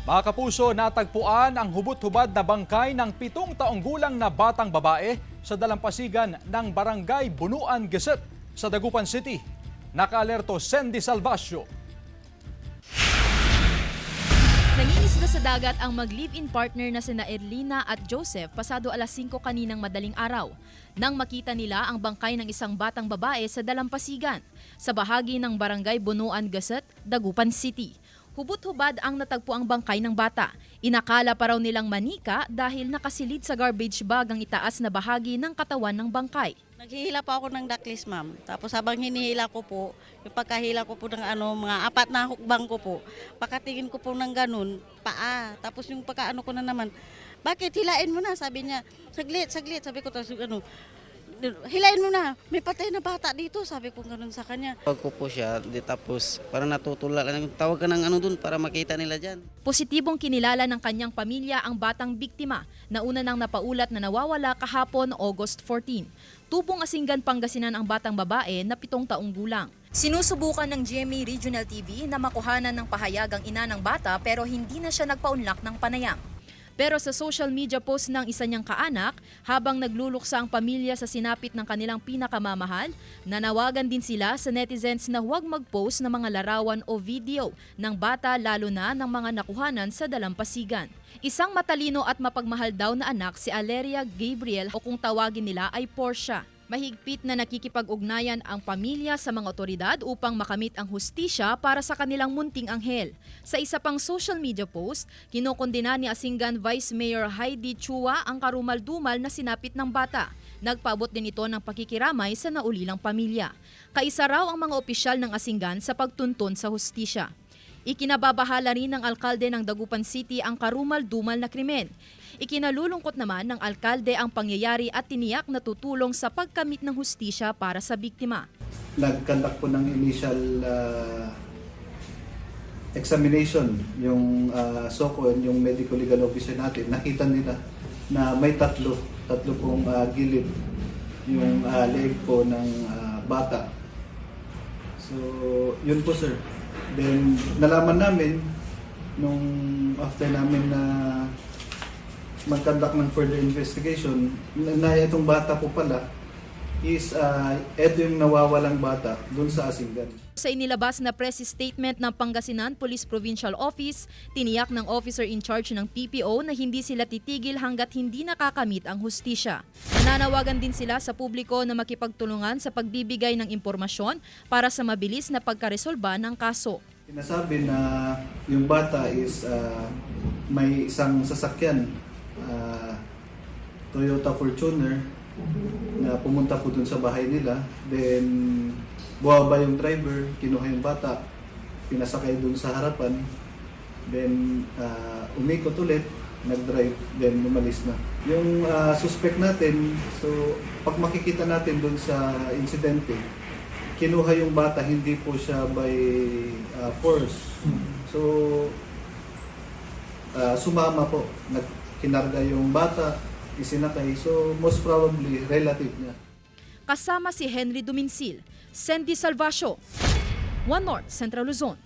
Mga kapuso, natagpuan ang hubot-hubad na bangkay ng 7 taong gulang na batang babae sa dalampasigan ng Barangay Bunuan, Geset sa Dagupan City. Nakaalerto Sandy Salvacio. Nangingisda sa dagat ang mag-live-in partner na sina Erlina at Joseph pasado alas 5 kaninang madaling araw nang makita nila ang bangkay ng isang batang babae sa dalampasigan sa bahagi ng Barangay Bunuan, Geset, Dagupan City. Hubot-hubad ang natagpo ang bangkay ng bata. Inakala pa raw nilang manika dahil nakasilid sa garbage bag ang itaas na bahagi ng katawan ng bangkay. Naghihila po ako ng duckless, ma'am. Tapos habang hinihila ko po, yung pagkahila ko po ng mga 4 na hukbang ko po, pagkatingin ko po ng ganun, paa. Tapos yung pagkaano ko na naman, bakit hilain mo na? Sabi niya, saglit, sabi ko, tapos hilain mo na, may patay na bata dito, sabi ko ganun sa kanya. Tawag ko po siya, tapos parang natutulala lang, tawag ka ng dun para makita nila dyan. Positibong kinilala ng kanyang pamilya ang batang biktima na una nang napaulat na nawawala kahapon August 14. Tubong Asinggan, Pangasinan ang batang babae na 7 taong gulang. Sinusubukan ng GMA Regional TV na makuhanan ng pahayag ang ina ng bata pero hindi na siya nagpaunlak ng panayam. Pero sa social media post ng isa niyang kaanak, habang nagluluksa ang pamilya sa sinapit ng kanilang pinakamamahal, nanawagan din sila sa netizens na huwag mag-post ng mga larawan o video ng bata lalo na ng mga nakuhanan sa dalampasigan. Isang matalino at mapagmahal daw na anak si Aleria Gabriel o kung tawagin nila ay Portia. Mahigpit na nakikipag-ugnayan ang pamilya sa mga otoridad upang makamit ang hustisya para sa kanilang munting anghel. Sa isa pang social media post, kinokondena ni Asinggan Vice Mayor Heidi Chua ang karumal-dumal na sinapit ng bata. Nagpaabot din ito ng pakikiramay sa naulilang pamilya. Kaisa raw ang mga opisyal ng Asinggan sa pagtuntun sa hustisya. Ikinababahala rin ng alkalde ng Dagupan City ang karumal-dumal na krimen. Ikinalulungkot naman ng alkalde ang pangyayari at tiniyak na tutulong sa pagkamit ng hustisya para sa biktima. Nag-conduct po ng initial examination yung SOCO, yung medical legal officer natin. Nakita nila na may tatlo pong gilid yung leg po ng bata. So, yun po sir. Then, nalaman namin nung after namin na mag-conduct ng further investigation na itong bata po pala is ito yung nawawalang bata dun sa Asinggan. Sa inilabas na press statement ng Pangasinan Police Provincial Office, tiniyak ng officer in charge ng PPO na hindi sila titigil hanggat hindi nakakamit ang hustisya. Nananawagan din sila sa publiko na makipagtulungan sa pagbibigay ng impormasyon para sa mabilis na pagkaresolba ng kaso. Sinasabi na yung bata is may isang sasakyan, Toyota Fortuner, na pumunta po dun sa bahay nila. Then, buwaba yung driver, kinuha yung bata, pinasakay dun sa harapan. Then, umikot ulit, nag-drive, then umalis na. Yung suspect natin, so pag makikita natin dun sa insidente, kinuha yung bata, hindi po siya by force. So, sumama po, kinarga yung bata, isinakay. So, most probably, relative niya. Kasama si Henry Duminsil, Sandy Salvacio, One North, Central Luzon.